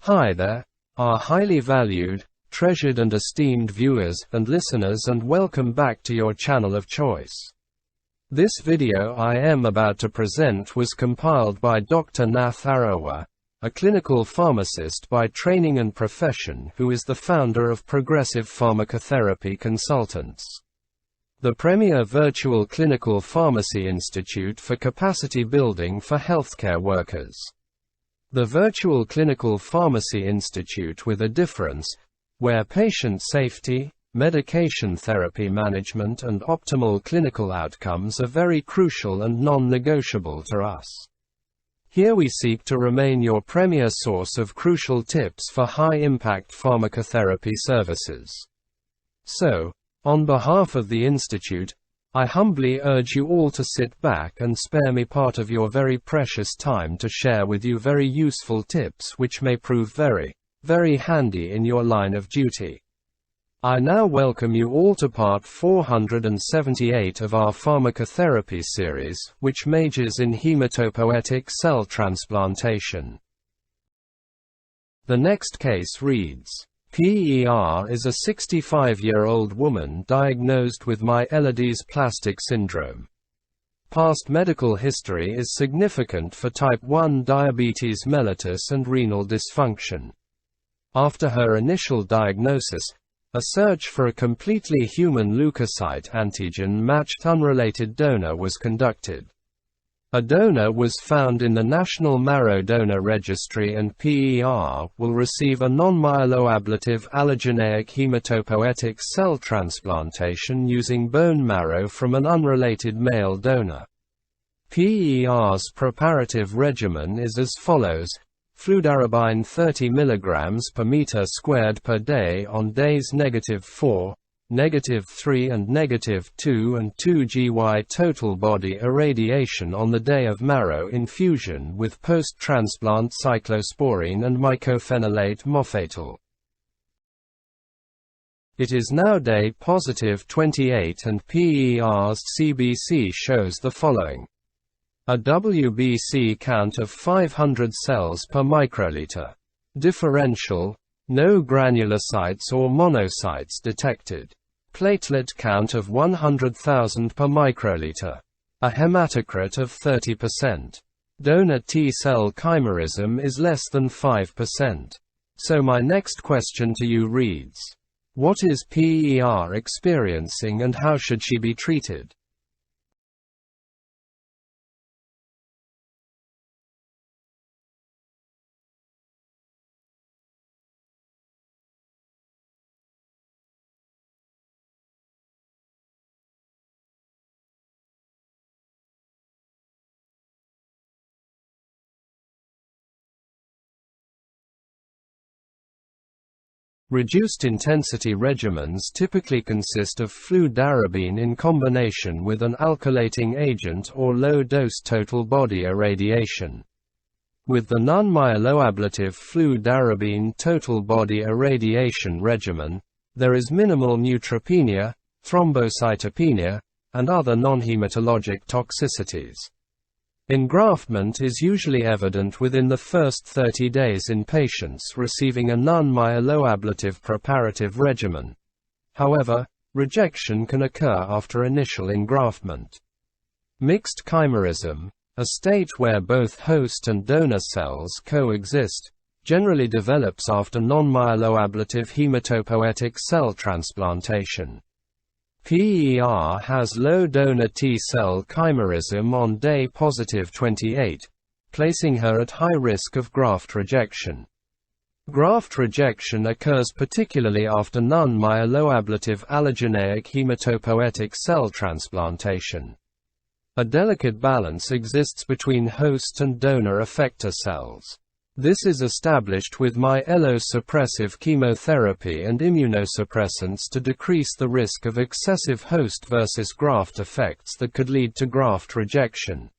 Hi there, our highly valued, treasured and esteemed viewers and listeners, and welcome back to your channel of choice. This video I am about to present was compiled by Dr. Nath Arawa, a clinical pharmacist by training and profession who is the founder of Progressive Pharmacotherapy Consultants, the premier virtual clinical pharmacy institute for capacity building for healthcare workers. The Virtual Clinical Pharmacy Institute with a difference, where patient safety, medication therapy management and optimal clinical outcomes are very crucial and non-negotiable to us. Here we seek to remain your premier source of crucial tips for high-impact pharmacotherapy services. So, on behalf of the Institute, I humbly urge you all to sit back and spare me part of your very precious time to share with you very useful tips which may prove very, very handy in your line of duty. I now welcome you all to part 478 of our pharmacotherapy series, which majors in hematopoietic cell transplantation. The next case reads: PER is a 65-year-old woman diagnosed with myelodysplastic syndrome. Past medical history is significant for type 1 diabetes mellitus and renal dysfunction. After her initial diagnosis, a search for a completely human leukocyte antigen-matched unrelated donor was conducted. A donor was found in the National Marrow Donor Registry, and PER will receive a non-myeloablative allogeneic hematopoietic cell transplantation using bone marrow from an unrelated male donor. PER's preparative regimen is as follows: fludarabine 30 mg per meter squared per day on days -4, -3 and -2 and 2 GY total body irradiation on the day of marrow infusion with post-transplant cyclosporine and mycophenolate mofetil. It is now day positive 28 and PER's CBC shows the following: a WBC count of 500 cells per microliter. Differential, no granulocytes or monocytes detected. Platelet count of 100,000 per microliter. A hematocrit of 30%. Donor T-cell chimerism is less than 5%. So my next question to you reads: what is PER experiencing and how should she be treated? Reduced-intensity regimens typically consist of fludarabine in combination with an alkylating agent or low-dose total body irradiation. With the non-myeloablative fludarabine total body irradiation regimen, there is minimal neutropenia, thrombocytopenia, and other non-hematologic toxicities. Engraftment is usually evident within the first 30 days in patients receiving a non-myeloablative preparative regimen. However, rejection can occur after initial engraftment. Mixed chimerism, a state where both host and donor cells coexist, generally develops after non-myeloablative hematopoietic cell transplantation. PER has low donor T-cell chimerism on day positive 28, placing her at high risk of graft rejection. Graft rejection occurs particularly after non-myeloablative allogeneic hematopoietic cell transplantation. A delicate balance exists between host and donor effector cells. This is established with myelosuppressive chemotherapy and immunosuppressants to decrease the risk of excessive host versus graft effects that could lead to graft rejection.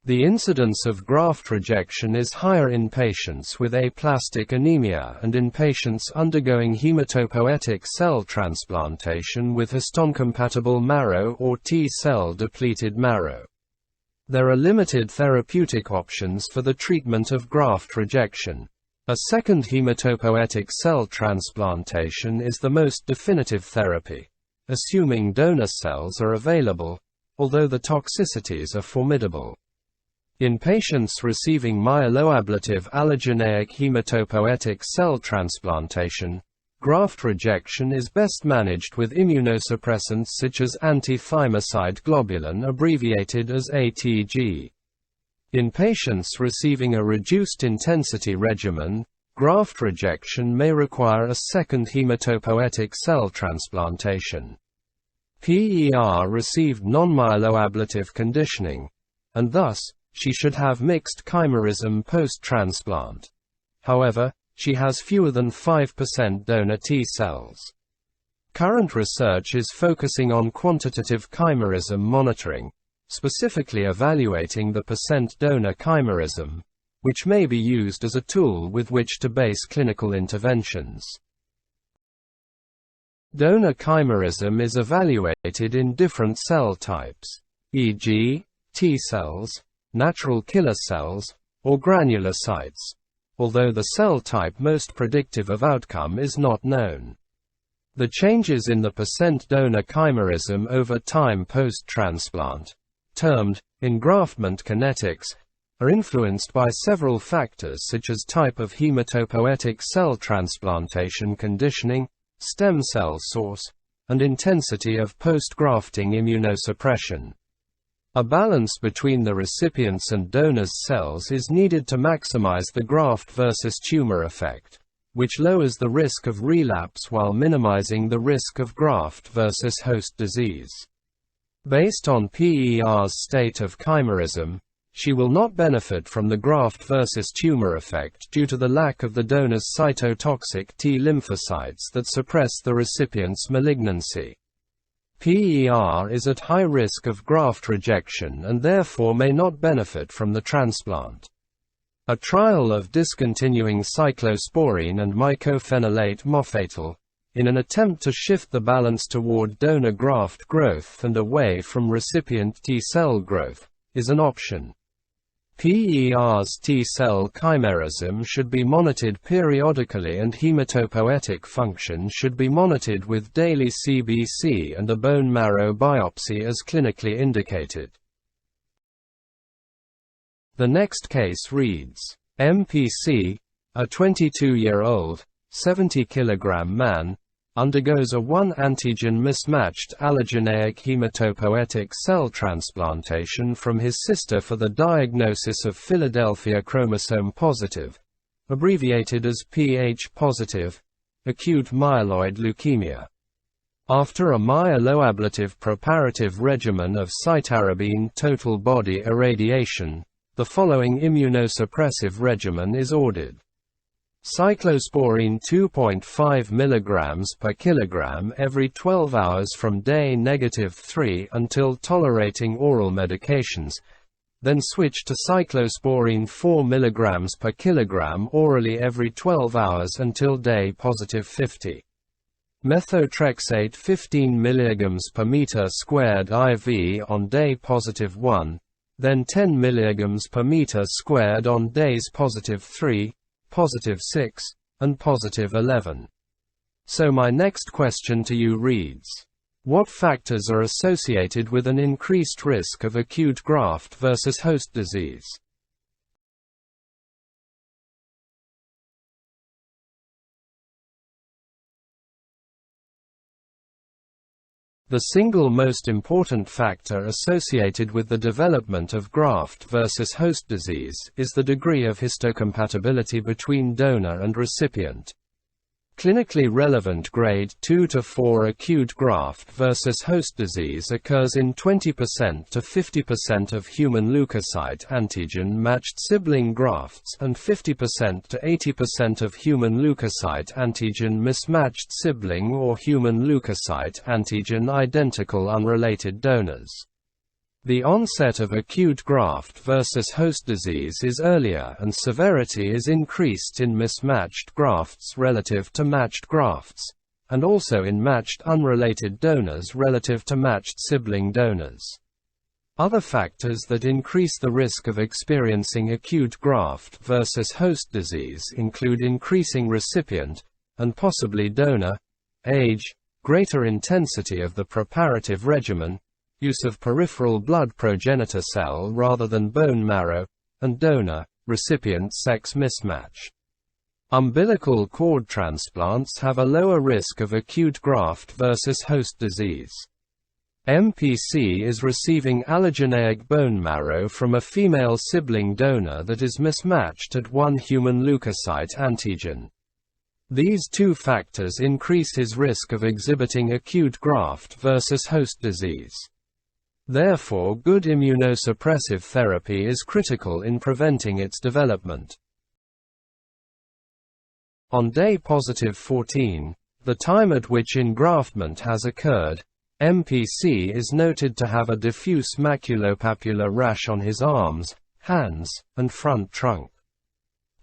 The incidence of graft rejection is higher in patients with aplastic anemia and in patients undergoing hematopoietic cell transplantation with histone-compatible marrow or T-cell depleted marrow. There are limited therapeutic options for the treatment of graft rejection. A second hematopoietic cell transplantation is the most definitive therapy, assuming donor cells are available, although the toxicities are formidable. In patients receiving myeloablative allogeneic hematopoietic cell transplantation, graft rejection is best managed with immunosuppressants such as anti-thymocyte globulin, abbreviated as ATG. In patients receiving a reduced-intensity regimen, graft rejection may require a second hematopoietic cell transplantation. PER received non-myeloablative conditioning, and thus, she should have mixed chimerism post-transplant. However, she has fewer than 5% donor T cells. Current research is focusing on quantitative chimerism monitoring, specifically evaluating the percent donor chimerism, which may be used as a tool with which to base clinical interventions. Donor chimerism is evaluated in different cell types, e.g., T cells, natural killer cells, or granulocytes, although the cell type most predictive of outcome is not known. The changes in the percent donor chimerism over time post-transplant, termed engraftment kinetics, are influenced by several factors such as type of hematopoietic cell transplantation conditioning, stem cell source, and intensity of post-grafting immunosuppression. A balance between the recipient's and donor's cells is needed to maximize the graft versus tumor effect, which lowers the risk of relapse while minimizing the risk of graft versus host disease. Based on PER's state of chimerism, she will not benefit from the graft versus tumor effect due to the lack of the donor's cytotoxic T lymphocytes that suppress the recipient's malignancy. PER is at high risk of graft rejection and therefore may not benefit from the transplant. A trial of discontinuing cyclosporine and mycophenolate mofetil, in an attempt to shift the balance toward donor graft growth and away from recipient T cell growth, is an option. PER's T cell chimerism should be monitored periodically and hematopoietic function should be monitored with daily CBC and a bone marrow biopsy as clinically indicated. The next case reads, MPC, a 22-year-old, 70-kilogram man, undergoes a 1-antigen mismatched allogeneic hematopoietic cell transplantation from his sister for the diagnosis of Philadelphia chromosome positive, abbreviated as PH positive, acute myeloid leukemia. After a myeloablative preparative regimen of cytarabine total body irradiation, the following immunosuppressive regimen is ordered. Cyclosporine 2.5 mg per kilogram every 12 hours from day -3 until tolerating oral medications, then switch to cyclosporine 4 mg per kilogram orally every 12 hours until day +50. Methotrexate 15 mg per meter squared IV on day +1, then 10 mg per meter squared on days +3, +6, and +11. So my next question to you reads, what factors are associated with an increased risk of acute graft versus host disease? The single most important factor associated with the development of graft versus host disease is the degree of histocompatibility between donor and recipient. Clinically relevant grade 2 to 4 acute graft versus host disease occurs in 20% to 50% of human leukocyte antigen-matched sibling grafts and 50% to 80% of human leukocyte antigen mismatched sibling or human leukocyte antigen identical unrelated donors. The onset of acute graft versus host disease is earlier and severity is increased in mismatched grafts relative to matched grafts, and also in matched unrelated donors relative to matched sibling donors. Other factors that increase the risk of experiencing acute graft versus host disease include increasing recipient, and possibly donor, age, greater intensity of the preparative regimen, use of peripheral blood progenitor cell rather than bone marrow, and donor-recipient sex mismatch. Umbilical cord transplants have a lower risk of acute graft versus host disease. MPC is receiving allogeneic bone marrow from a female sibling donor that is mismatched at one human leukocyte antigen. These two factors increase his risk of exhibiting acute graft versus host disease. Therefore, good immunosuppressive therapy is critical in preventing its development. On day positive 14, the time at which engraftment has occurred, MPC is noted to have a diffuse maculopapular rash on his arms, hands, and front trunk.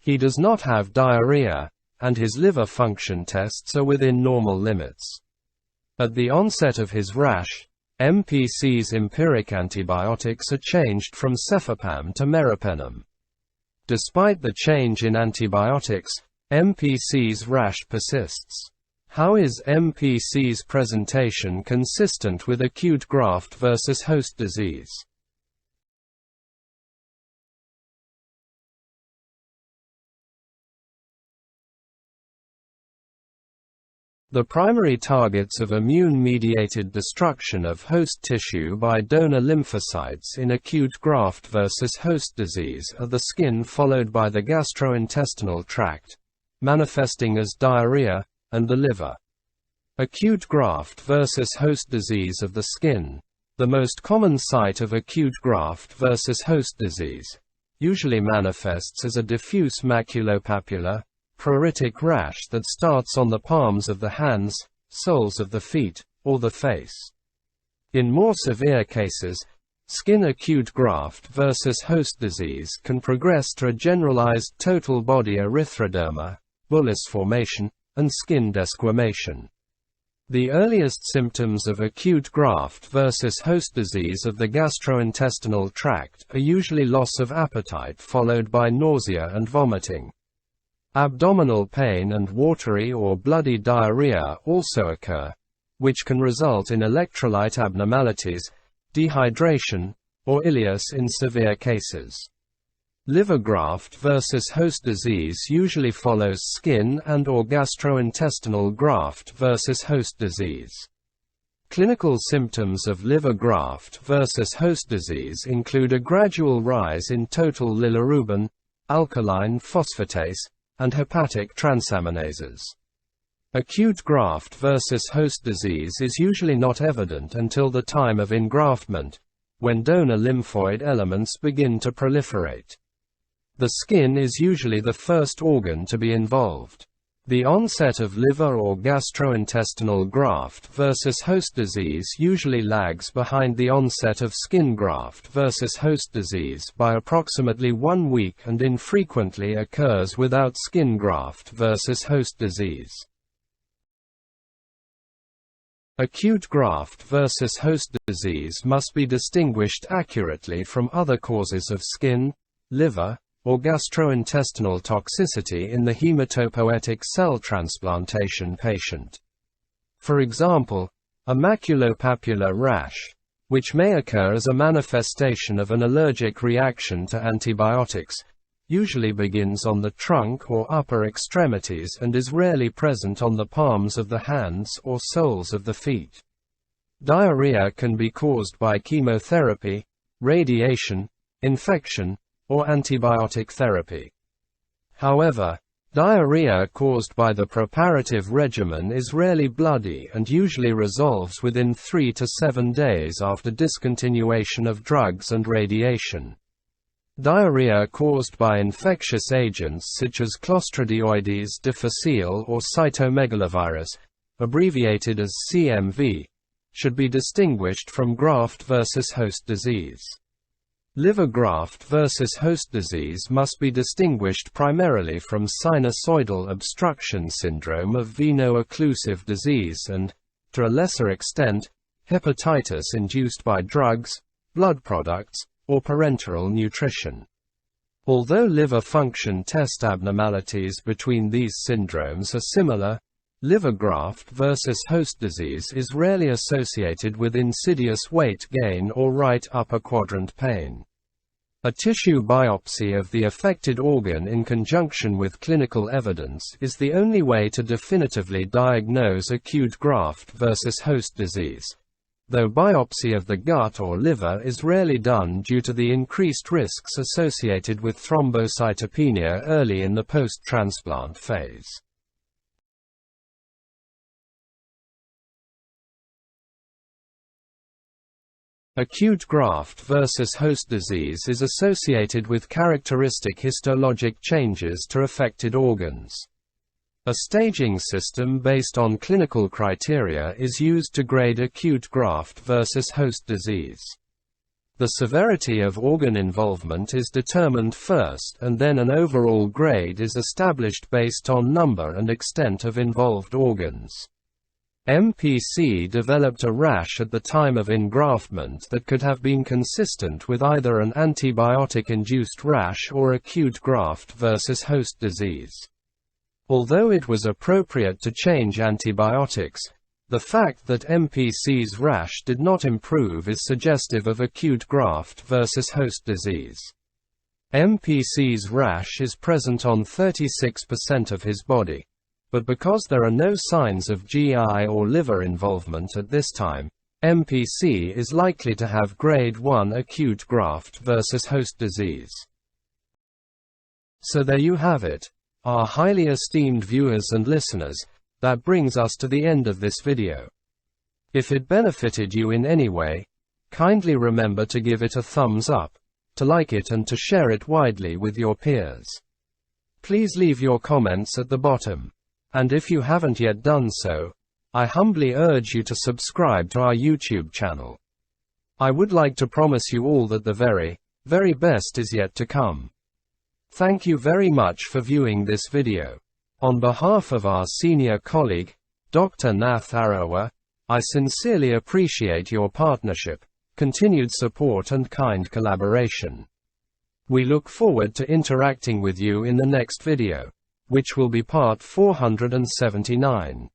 He does not have diarrhea, and his liver function tests are within normal limits. At the onset of his rash, MPC's empiric antibiotics are changed from cefepime to meropenem. Despite the change in antibiotics, MPC's rash persists. How is MPC's presentation consistent with acute graft versus host disease? The primary targets of immune-mediated destruction of host tissue by donor lymphocytes in acute graft versus host disease are the skin followed by the gastrointestinal tract, manifesting as diarrhea, and the liver. Acute graft versus host disease of the skin, the most common site of acute graft versus host disease, usually manifests as a diffuse maculopapular, pruritic rash that starts on the palms of the hands, soles of the feet, or the face. In more severe cases, skin acute graft versus host disease can progress to a generalized total body erythroderma, bullous formation, and skin desquamation. The earliest symptoms of acute graft versus host disease of the gastrointestinal tract are usually loss of appetite followed by nausea and vomiting. Abdominal pain and watery or bloody diarrhea also occur, which can result in electrolyte abnormalities, dehydration, or ileus in severe cases. Liver graft versus host disease usually follows skin and/or gastrointestinal graft versus host disease. Clinical symptoms of liver graft versus host disease include a gradual rise in total bilirubin, alkaline phosphatase, and hepatic transaminases. Acute graft versus host disease is usually not evident until the time of engraftment, when donor lymphoid elements begin to proliferate. The skin is usually the first organ to be involved. The onset of liver or gastrointestinal graft versus host disease usually lags behind the onset of skin graft versus host disease by approximately 1 week and infrequently occurs without skin graft versus host disease. Acute graft versus host disease must be distinguished accurately from other causes of skin, liver, or gastrointestinal toxicity in the hematopoietic cell transplantation patient. For example, a maculopapular rash, which may occur as a manifestation of an allergic reaction to antibiotics, usually begins on the trunk or upper extremities and is rarely present on the palms of the hands or soles of the feet. Diarrhea can be caused by chemotherapy, radiation, infection, or antibiotic therapy. However, diarrhea caused by the preparative regimen is rarely bloody and usually resolves within 3 to 7 days after discontinuation of drugs and radiation. Diarrhea caused by infectious agents such as Clostridioides difficile or cytomegalovirus, abbreviated as CMV, should be distinguished from graft versus host disease. Liver graft versus host disease must be distinguished primarily from sinusoidal obstruction syndrome of veno-occlusive disease and, to a lesser extent, hepatitis induced by drugs, blood products, or parenteral nutrition. Although liver function test abnormalities between these syndromes are similar, liver graft versus host disease is rarely associated with insidious weight gain or right upper quadrant pain. A tissue biopsy of the affected organ in conjunction with clinical evidence is the only way to definitively diagnose acute graft versus host disease, though biopsy of the gut or liver is rarely done due to the increased risks associated with thrombocytopenia early in the post-transplant phase. Acute graft versus host disease is associated with characteristic histologic changes to affected organs. A staging system based on clinical criteria is used to grade acute graft versus host disease. The severity of organ involvement is determined first, and then an overall grade is established based on number and extent of involved organs. MPC developed a rash at the time of engraftment that could have been consistent with either an antibiotic-induced rash or acute graft versus host disease. Although it was appropriate to change antibiotics, the fact that MPC's rash did not improve is suggestive of acute graft versus host disease. MPC's rash is present on 36% of his body. But because there are no signs of GI or liver involvement at this time, MPC is likely to have grade 1 acute graft versus host disease. So there you have it, our highly esteemed viewers and listeners. That brings us to the end of this video. If it benefited you in any way, kindly remember to give it a thumbs up, to like it and to share it widely with your peers. Please leave your comments at the bottom. And if you haven't yet done so, I humbly urge you to subscribe to our YouTube channel. I would like to promise you all that the very, very best is yet to come. Thank you very much for viewing this video. On behalf of our senior colleague, Dr. Nath Arawa, I sincerely appreciate your partnership, continued support and kind collaboration. We look forward to interacting with you in the next video, which will be part 479.